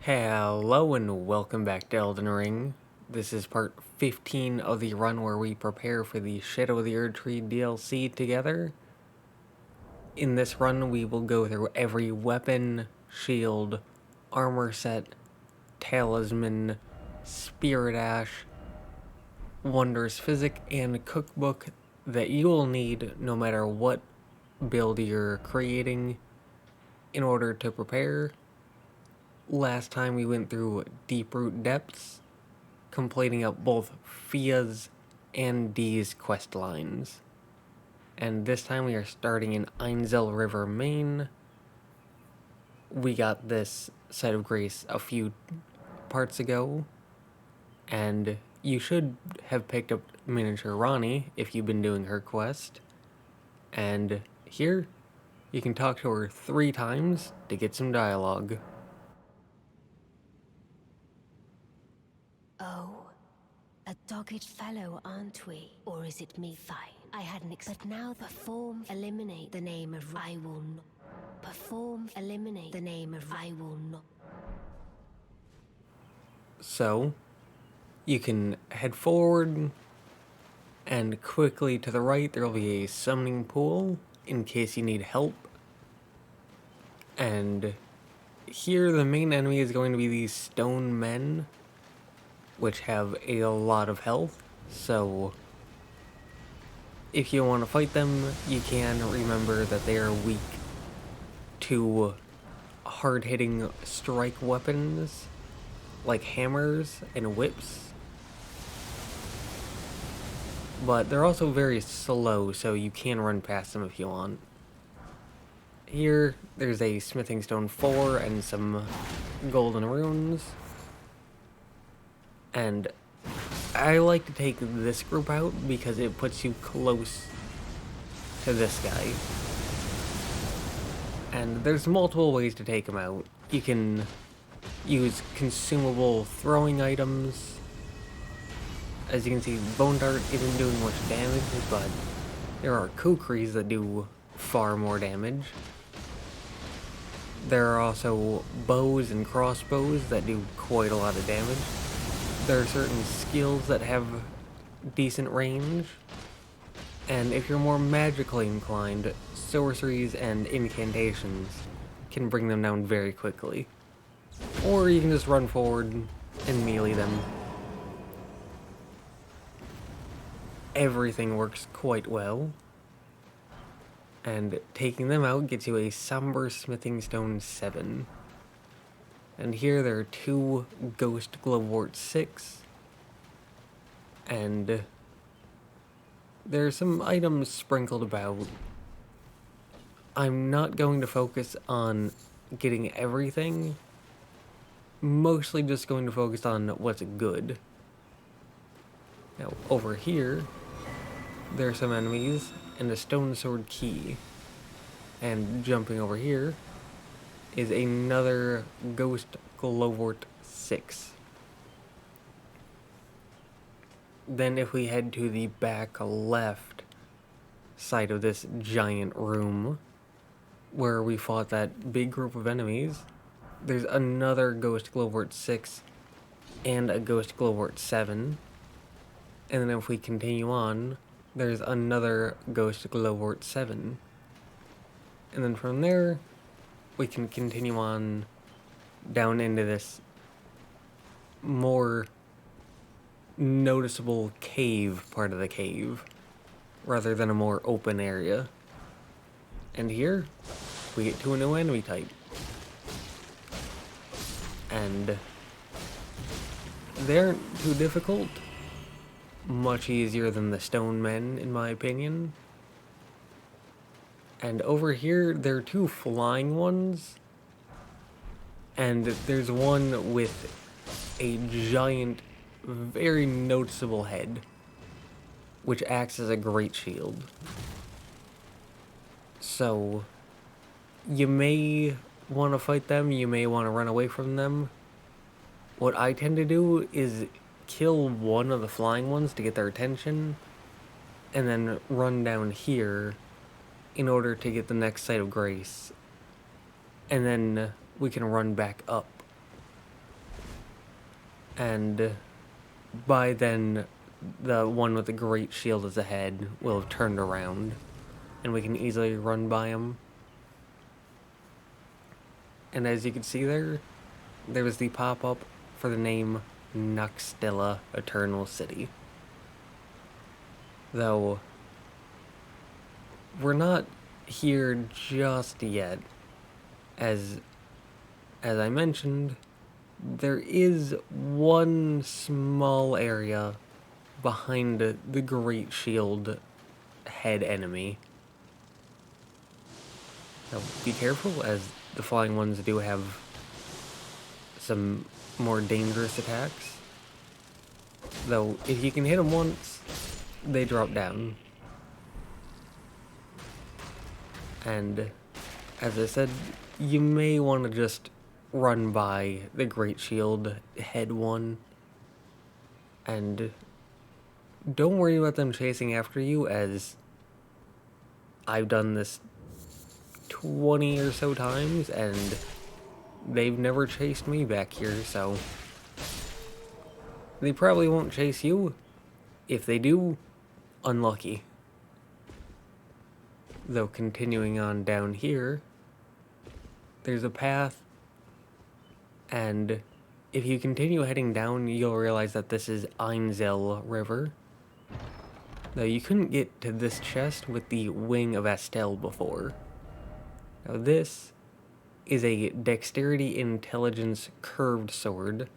Hello and welcome back to Elden Ring. This is part 15 of the run where we prepare for the Shadow of the Erdtree DLC together. In this run, we will go through every weapon, shield, armor set, talisman, spirit ash, wondrous physic, and cookbook that you will need no matter what build you're creating in order to prepare. Last time we went through Deeproot Depths, completing up both Fia's and Dee's quest lines. And this time we are starting in Einzel River, Maine. We got this Site of Grace a few parts ago, and you should have picked up Miniature Ronnie if you've been doing her quest. And here, you can talk to her 3 times to get some dialogue. Oh, a dogged fellow, aren't we? Or is it me? Fine. I hadn't But now perform, eliminate the name of I will not. Perform, eliminate the name of I will not. So, you can head forward, and quickly to the right there will be a summoning pool in case you need help. And here the main enemy is going to be these stone men, which have a lot of health, so if you want to fight them, you can remember that they are weak to hard-hitting strike weapons like hammers and whips. But they're also very slow, so you can run past them if you want. Here, there's a smithing stone 4 and some golden runes. And I like to take this group out because it puts you close to this guy. And there's multiple ways to take him out. You can use consumable throwing items. As you can see, Bone Dart isn't doing much damage, but there are Kukris that do far more damage. There are also bows and crossbows that do quite a lot of damage. There are certain skills that have decent range. And if you're more magically inclined, sorceries and incantations can bring them down very quickly. Or you can just run forward and melee them. Everything works quite well. And taking them out gets you a Somber Smithing Stone 7. And here there are 2 Ghost Glowwort 6. And there are some items sprinkled about. I'm not going to focus on getting everything. Mostly just going to focus on what's good. Now, over here, there are some enemies and a stone sword key. And jumping over here is another Ghost Glowwort 6. Then if we head to the back left side of this giant room where we fought that big group of enemies, there's another Ghost Glowwort 6 and a Ghost Glowwort 7. And then if we continue on, there's another Ghost Glowwort 7. And then from there, we can continue on down into this more noticeable cave part of the cave, rather than a more open area. And here, we get to a new enemy type. And they aren't too difficult. Much easier than the stone men, in my opinion. And over here, there are 2 flying ones. And there's one with a giant, very noticeable head, which acts as a great shield. So, you may want to fight them, you may want to run away from them. What I tend to do is kill one of the flying ones to get their attention, and then run down here in order to get the next Site of Grace. And then we can run back up. And by then, the one with the great shield as ahead will have turned around, and we can easily run by him. And as you can see there was the pop-up for the name Nokstella Eternal City. Though, we're not here just yet. As I mentioned, there is one small area behind the Great Shield head enemy. Now, be careful, as the flying ones do have some more dangerous attacks. Though, if you can hit them once, they drop down. And, as I said, you may want to just run by the Great Shield head one. And don't worry about them chasing after you, as I've done this 20 or so times, and they've never chased me back here, so they probably won't chase you. If they do, unlucky. Though, continuing on down here, there's a path, and if you continue heading down, you'll realize that this is Einzel River. Though you couldn't get to this chest with the Wing of Astel before. Now this is a Dexterity Intelligence curved sword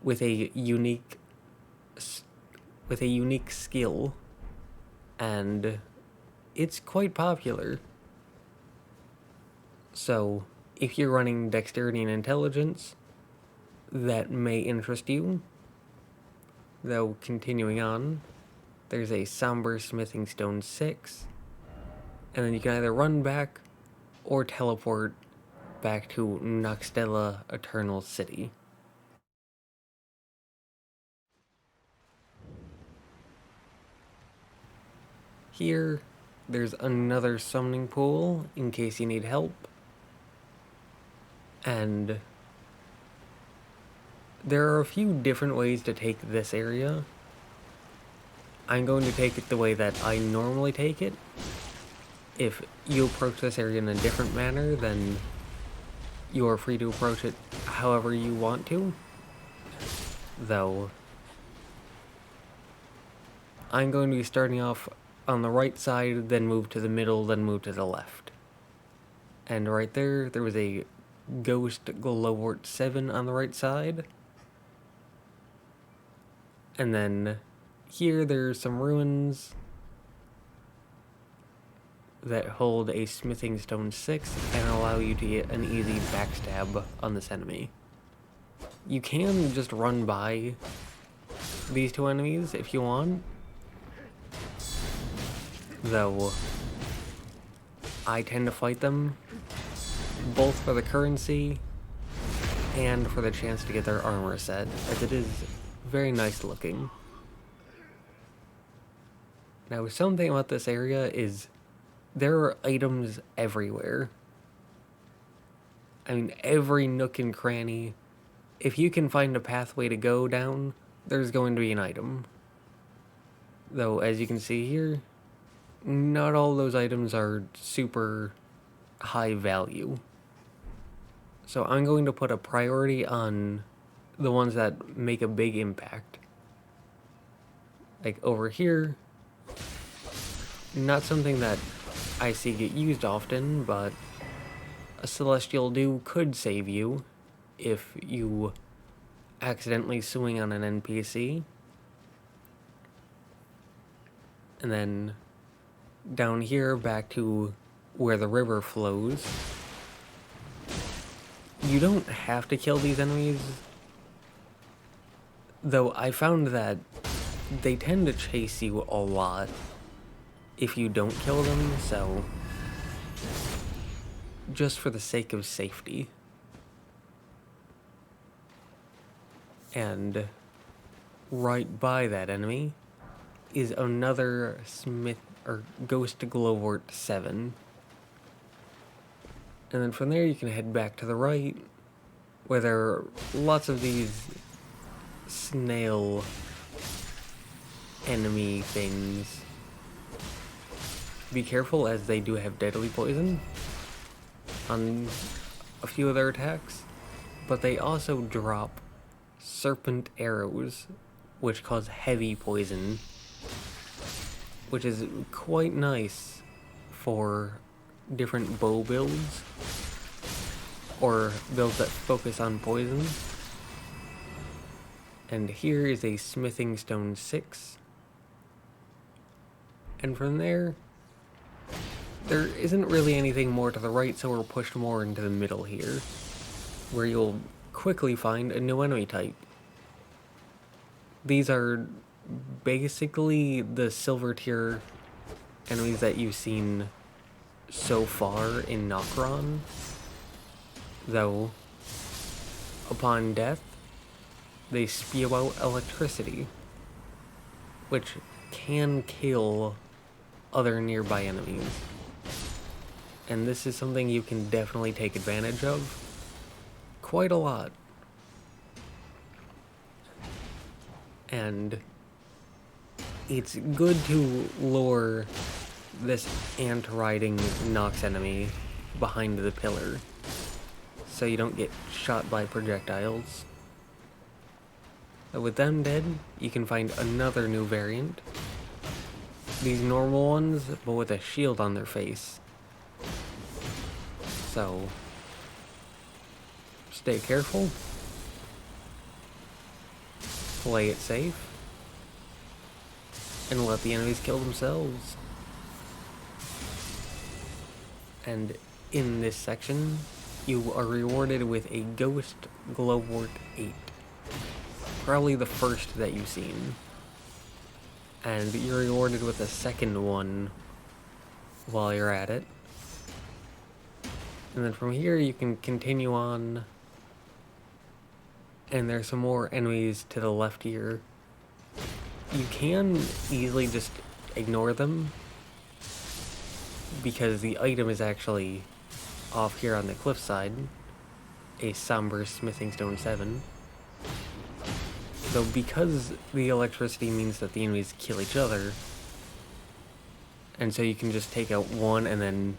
with a unique skill, and it's quite popular. So, if you're running Dexterity and Intelligence, that may interest you. Though, continuing on, there's a Somber Smithing Stone 6, and then you can either run back or teleport back to Nokstella Eternal City. Here, there's another summoning pool in case you need help. And there are a few different ways to take this area. I'm going to take it the way that I normally take it. If you approach this area in a different manner, then you are free to approach it however you want to. Though, I'm going to be starting off on the right side, then move to the middle, then move to the left. And right there was a Ghost Glowwort 7 on the right side. And then here there's some ruins that hold a Smithing Stone 6 and allow you to get an easy backstab on this enemy. You can just run by these two enemies if you want. Though, I tend to fight them both for the currency and for the chance to get their armor set, as it is very nice looking. Now, something about this area is there are items everywhere. I mean, every nook and cranny. If you can find a pathway to go down, there's going to be an item. Though, as you can see here, not all those items are super high value. So I'm going to put a priority on the ones that make a big impact. Like over here, not something that I see get used often, but a Celestial Dew could save you if you accidentally swing on an NPC. And then down here, back to where the river flows. You don't have to kill these enemies, though I found that they tend to chase you a lot if you don't kill them, so just for the sake of safety. And right by that enemy is another Ghost Glowwort 7. And then from there you can head back to the right, where there are lots of these snail enemy things. Be careful, as they do have deadly poison on a few of their attacks, but they also drop serpent arrows, which cause heavy poison, which is quite nice for different bow builds or builds that focus on poison. And here is a smithing stone 6. And from there isn't really anything more to the right, so we're pushed more into the middle here, where you'll quickly find a new enemy type. These are basically the silver tier enemies that you've seen so far in Nokron, though upon death they spew out electricity, which can kill other nearby enemies. And this is something you can definitely take advantage of quite a lot. And it's good to lure this ant-riding Nox enemy behind the pillar so you don't get shot by projectiles. But with them dead, you can find another new variant. These normal ones, but with a shield on their face. So stay careful, play it safe, and let the enemies kill themselves. And in this section, you are rewarded with a Ghost Glowwort 8. Probably the first that you've seen. And you're rewarded with a second one while you're at it. And then from here you can continue on, and there's some more enemies to the left here. You can easily just ignore them, because the item is actually off here on the cliffside, a somber smithing stone 7. Though because the electricity means that the enemies kill each other, and so you can just take out one and then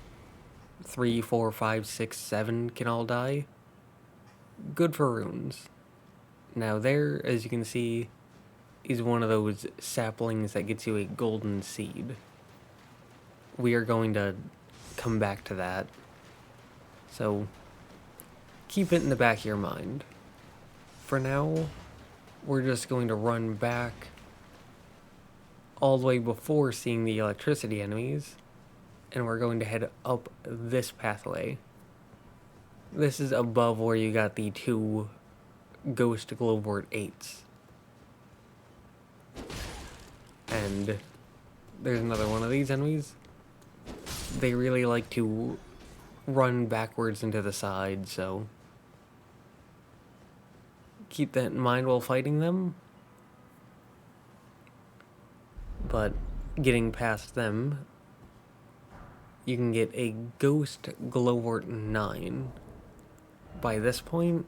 3, 4, 5, 6, 7 can all die. Good for runes. Now there, as you can see, is one of those saplings that gets you a golden seed. We are going to come back to that, so keep it in the back of your mind. For now, we're just going to run back all the way before seeing the electricity enemies, and we're going to head up this pathway. This is above where you got the 2 Ghost Glowwort 8s. And there's another one of these enemies. They really like to run backwards into the side, so keep that in mind while fighting them. But getting past them, you can get a Ghost Glowwort 9. By this point,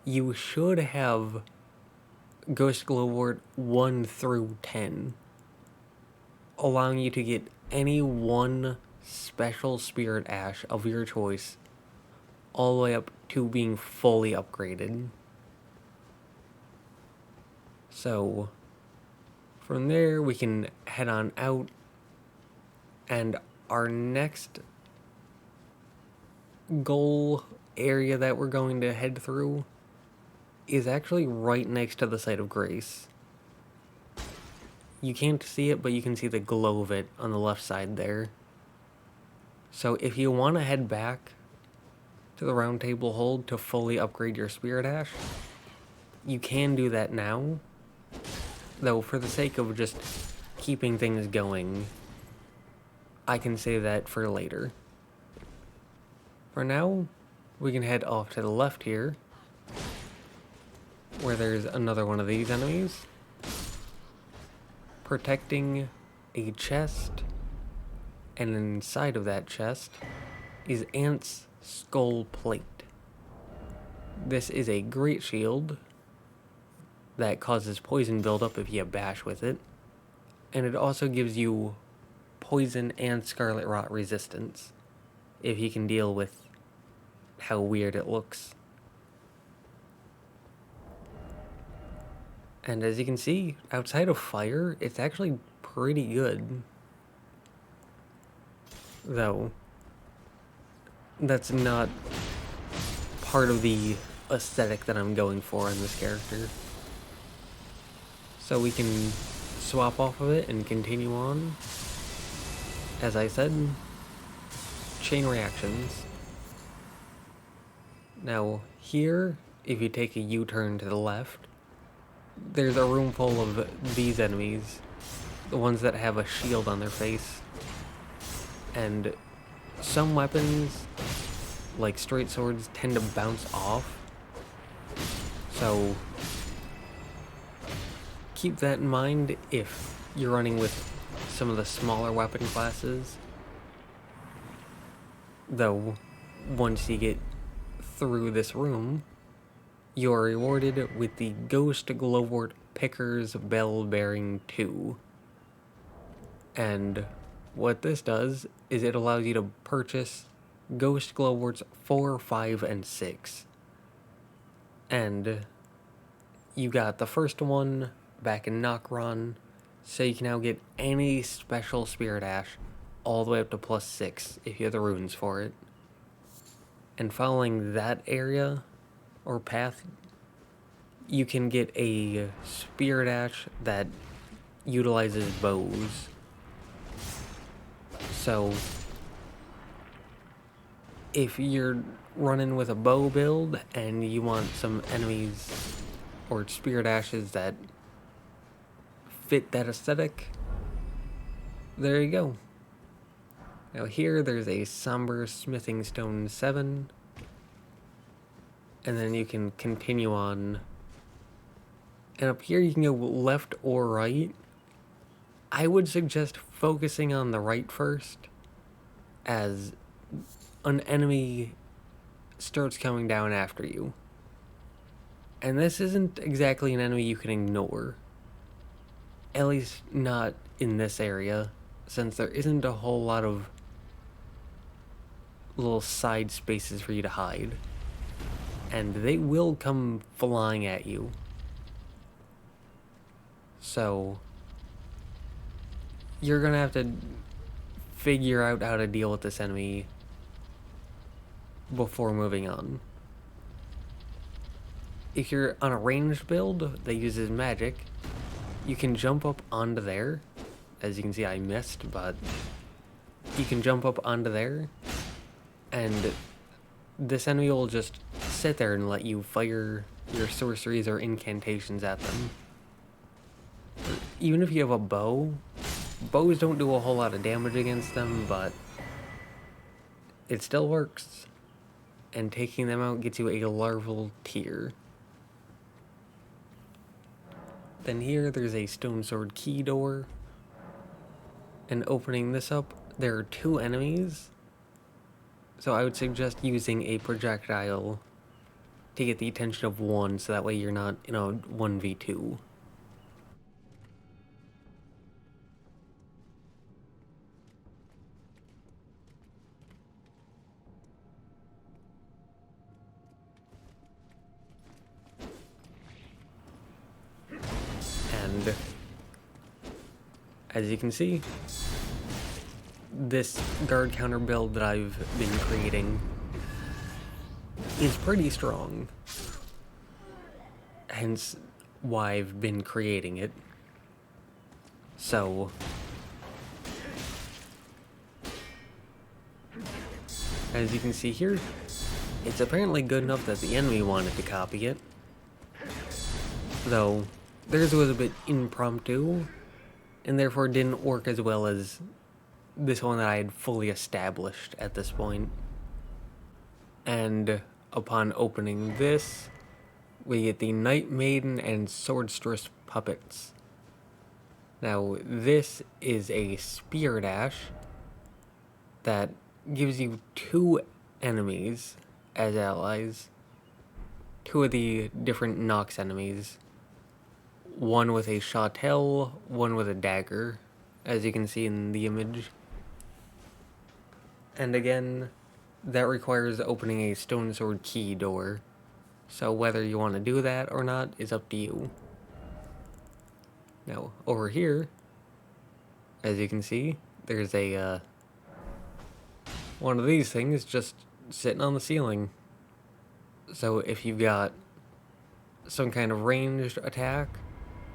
you should have Ghost Glowwort 1 through 10, allowing you to get any one special Spirit Ash of your choice, all the way up to being fully upgraded. So from there, we can head on out, and our next goal area that we're going to head through is actually right next to the site of Grace. You can't see it, but you can see the glow of it on the left side there. So if you want to head back to the Round Table Hold to fully upgrade your Spirit Ash, you can do that now. Though for the sake of just keeping things going, I can save that for later. For now, we can head off to the left here, where there's another one of these enemies, protecting a chest, and inside of that chest is Ant's Skull Plate. This is a great shield, that causes poison buildup if you bash with it. And it also gives you poison and scarlet rot resistance if you can deal with how weird it looks. And as you can see, outside of fire, it's actually pretty good. Though, that's not part of the aesthetic that I'm going for in this character. So we can swap off of it and continue on. As I said, chain reactions. Now, here, if you take a U-turn to the left, there's a room full of these enemies, the ones that have a shield on their face. And some weapons, like straight swords, tend to bounce off. So keep that in mind if you're running with some of the smaller weapon classes. Though, once you get through this room, you are rewarded with the Ghost Glowwort Picker's Bell Bearing 2. And what this does is it allows you to purchase Ghost Glowworts 4, 5, and 6. And you got the first one back in Nokron, so you can now get any special Spirit Ash all the way up to +6 if you have the runes for it. And following that area or path, you can get a Spirit Ash that utilizes bows. So if you're running with a bow build and you want some enemies or Spirit Ashes that fit that aesthetic, there you go. Now here there's a Somber Smithing Stone 7, and then you can continue on. And up here you can go left or right. I would suggest focusing on the right first, as an enemy starts coming down after you. And this isn't exactly an enemy you can ignore. At least not in this area, since there isn't a whole lot of little side spaces for you to hide. And they will come flying at you. So you're gonna have to figure out how to deal with this enemy before moving on. If you're on a ranged build that uses magic, you can jump up onto there. As you can see, I missed, but you can jump up onto there, and this enemy will just sit there and let you fire your sorceries or incantations at them. Even if you have a bow, bows don't do a whole lot of damage against them, but it still works. And taking them out gets you a larval tier. Then here there's a stone sword key door. And opening this up, there are 2 enemies. So I would suggest using a projectile to get the attention of one, so that way you're not in a 1v2. And as you can see, this guard counter build that I've been creating is pretty strong. Hence why I've been creating it. So as you can see here, it's apparently good enough that the enemy wanted to copy it. Though theirs was a bit impromptu, and therefore didn't work as well as this one that I had fully established at this point. And upon opening this, we get the Night Maiden and Swordstress puppets. Now, this is a Spirit Ash that gives you 2 enemies as allies. 2 of the different Nox enemies. one with a shotell, one with a dagger, as you can see in the image. And again, that requires opening a stone sword key door. So whether you want to do that or not is up to you. Now, over here, as you can see, there's a one of these things just sitting on the ceiling. So if you've got some kind of ranged attack,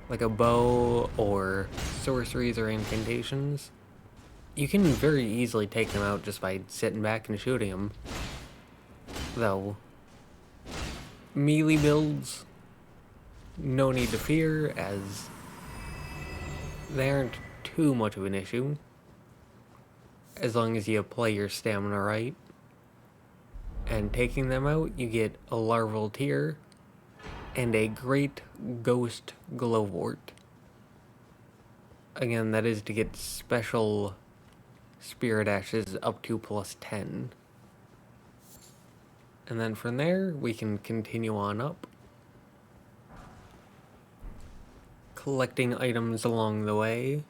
like a bow or sorceries or incantations, you can very easily take them out just by sitting back and shooting them. Though, melee builds, no need to fear, as they aren't too much of an issue, as long as you play your stamina right. And taking them out, you get a larval tear and a great ghost glowwort. Again, that is to get special spirit ashes up to +10. And then from there, we can continue on up, collecting items along the way.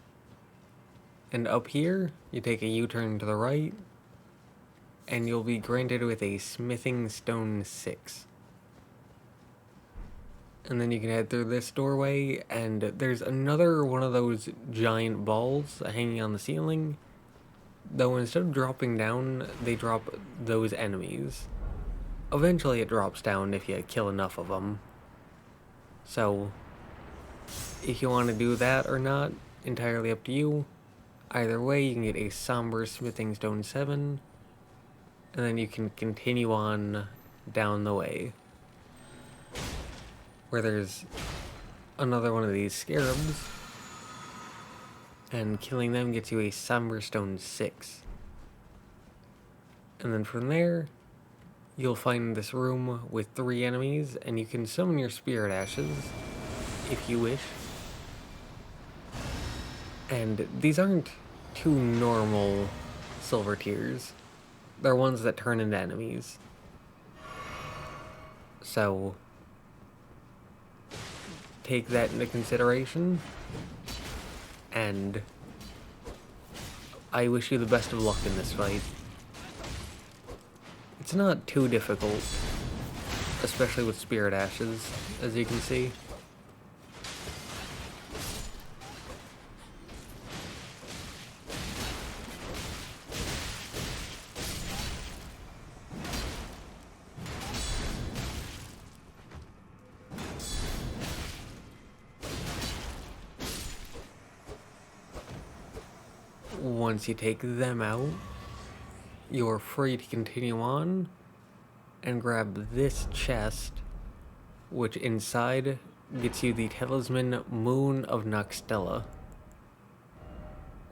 And up here, you take a U-turn to the right, and you'll be granted with a smithing stone 6. And then you can head through this doorway, and there's another one of those giant balls hanging on the ceiling. Though instead of dropping down, they drop those enemies. Eventually it drops down if you kill enough of them. So, if you want to do that or not, entirely up to you. Either way, you can get a somber smithing stone 7, and then you can continue on down the way, where there's another one of these scarabs, and killing them gets you a somber stone 6. And then from there, you'll find this room with 3 enemies, and you can summon your spirit ashes if you wish. And these aren't 2 normal silver tears. They're ones that turn into enemies. So, take that into consideration. And I wish you the best of luck in this fight. It's not too difficult, especially with spirit ashes, as you can see. Once you take them out, you're free to continue on and grab this chest, which inside gets you the talisman Moon of Nokstella,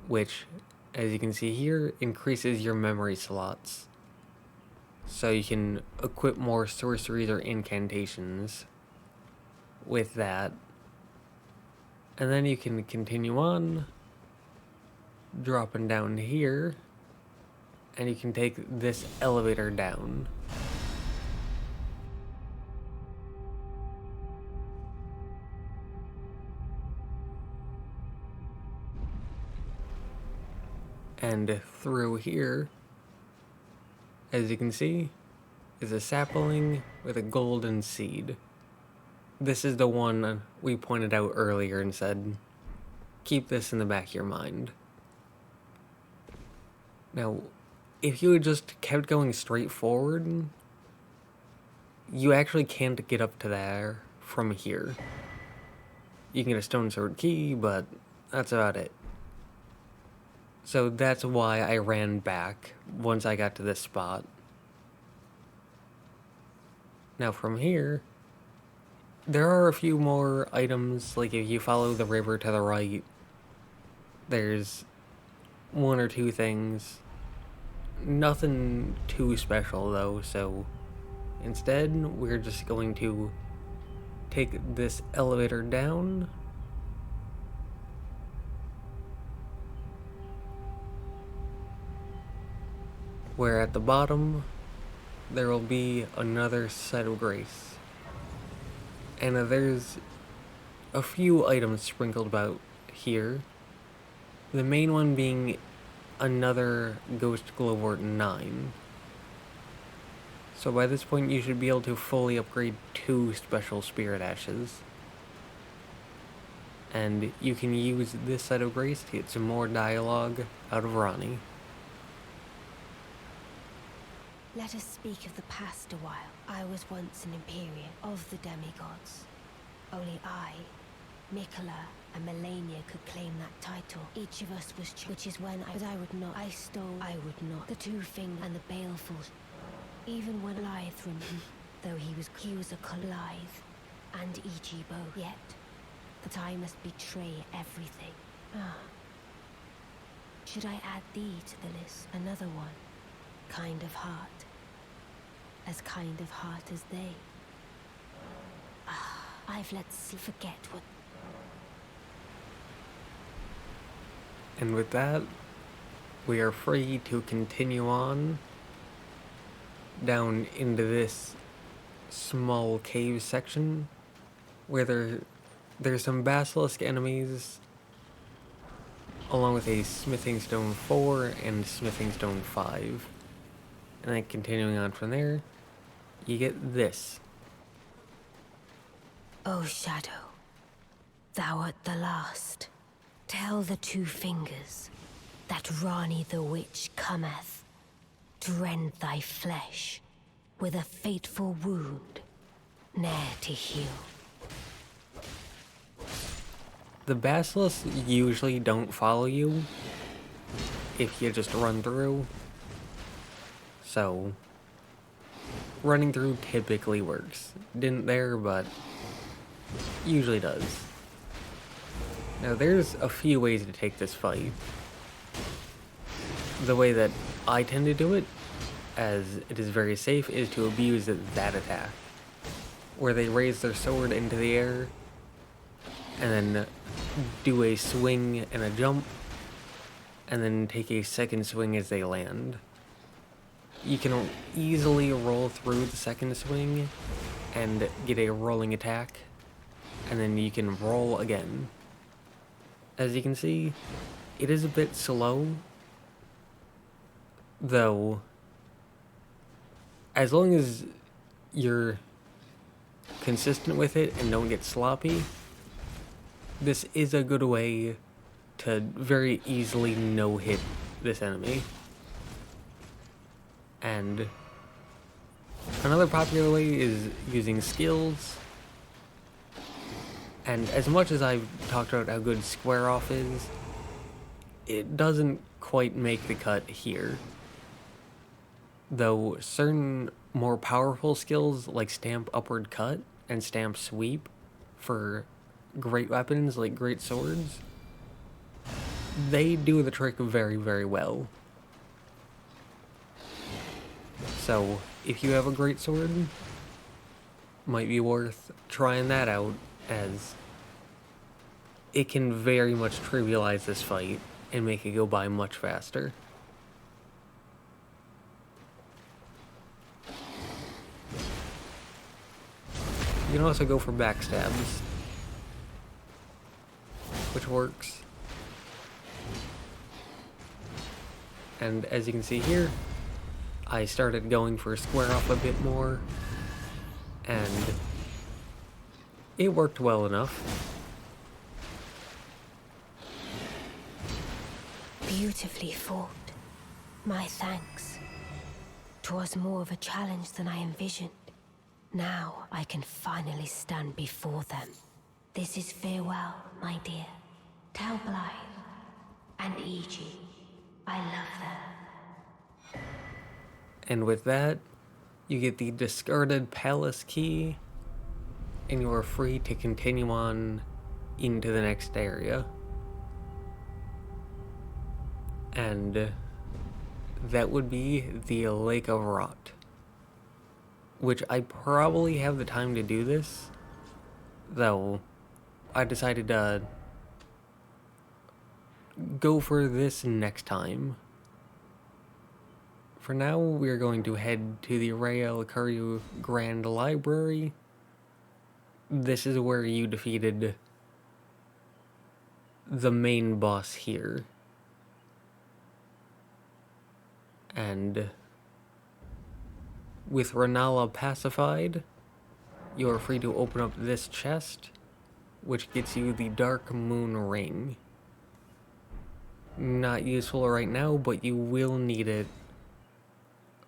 which, as you can see here, increases your memory slots. So you can equip more sorceries or incantations with that. And then you can continue on, dropping down here, and you can take this elevator down. And through here, as you can see, is a sapling with a golden seed. This is the one we pointed out earlier and said, keep this in the back of your mind. Now, if you had just kept going straight forward, you actually can't get up to there from here. You can get a stone sword key, but that's about it. So that's why I ran back once I got to this spot. Now from here, there are a few more items, like if you follow the river to the right, there's 1 or 2 things. Nothing too special though, so instead we're just going to take this elevator down, where at the bottom there will be another site of grace. And there's a few items sprinkled about here. The main one being another Ghost Glowwort 9. So by this point you should be able to fully upgrade 2 special Spirit Ashes. And you can use this set of grace to get some more dialogue out of Ronnie. Let us speak of the past a while. I was once an Imperium of the demigods. Only I, Mikola, and Melania could claim that title. Each of us was which is when I would not. I stole, I would not. The two fingers and the baleful. Even when Lythrin, though he was a Lithe, and E.G. both. Yet, that I must betray everything. Should I add thee to the list? Another one. Kind of heart. As kind of heart as they. I've let see forget what. And with that, we are free to continue on down into this small cave section where there's some basilisk enemies along with a smithing stone 4 and smithing stone 5. And then continuing on from there, you get this. O Shadow, thou art the last. Tell the two fingers that Rani the Witch cometh to rend thy flesh with a fateful wound, ne'er to heal. The basilisks usually don't follow you if you just run through. So, running through typically works. Didn't there, but usually does. Now there's a few ways to take this fight. The way that I tend to do it, as it is very safe, is to abuse that attack. Where they raise their sword into the air, and then do a swing and a jump, and then take a second swing as they land. You can easily roll through the second swing and get a rolling attack, and then you can roll again. As you can see, it is a bit slow, though as long as you're consistent with it and don't get sloppy, this is a good way to very easily no-hit this enemy. And another popular way is using skills. And as much as I've talked about how good Square Off is, it doesn't quite make the cut here. Though certain more powerful skills like Stamp Upward Cut and Stamp Sweep for great weapons like great swords, they do the trick very, very well. So if you have a great sword, might be worth trying that out, as it can very much trivialize this fight and make it go by much faster. You can also go for backstabs, which works. And as you can see here, I started going for Square Off a bit more, and it worked well enough. Beautifully fought. My thanks. 'Twas more of a challenge than I envisioned. Now I can finally stand before them. This is farewell, my dear. Tell Blythe and E.G. I love them. And with that, you get the discarded palace key, and you are free to continue on into the next area. And that would be the Lake of Rot, which I probably have the time to do this, though I decided to go for this next time. For now, we're going to head to the Raya Lucario Grand Library. This is where you defeated the main boss here. And with Renala pacified, you are free to open up this chest, which gets you the Dark Moon Ring. Not useful right now, but you will need it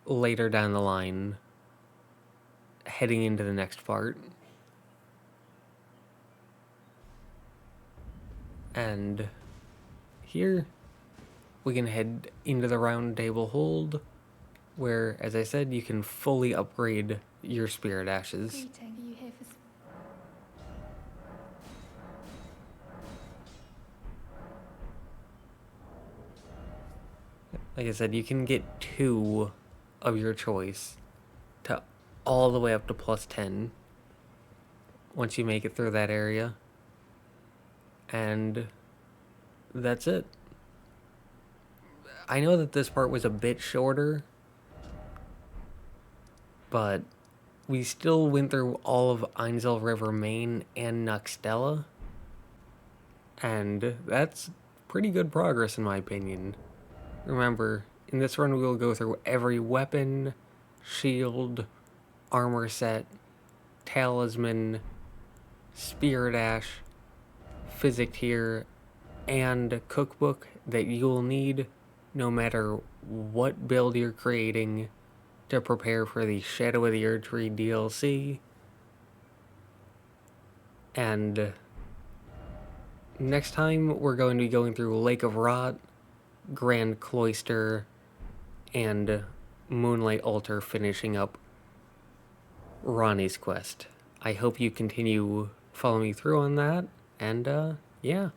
later down the line, heading into the next part. And here, we can head into the Round Table Hold, where, as I said, you can fully upgrade your Spirit Ashes. Greeting. Are you here for... Like I said, you can get 2 of your choice to all the way up to plus 10 once you make it through that area. And that's it. I know that this part was a bit shorter, but we still went through all of Einzel River Main and Nokstella, and that's pretty good progress in my opinion. Remember, in this run we will go through every weapon, shield, armor set, talisman, spirit ash, physic tier, and cookbook that you will need no matter what build you're creating to prepare for the Shadow of the Erdtree DLC. And next time we're going to be going through Lake of Rot, Grand Cloister, and Moonlight Altar, finishing up Ronnie's quest. I hope you continue following me through on that, and yeah.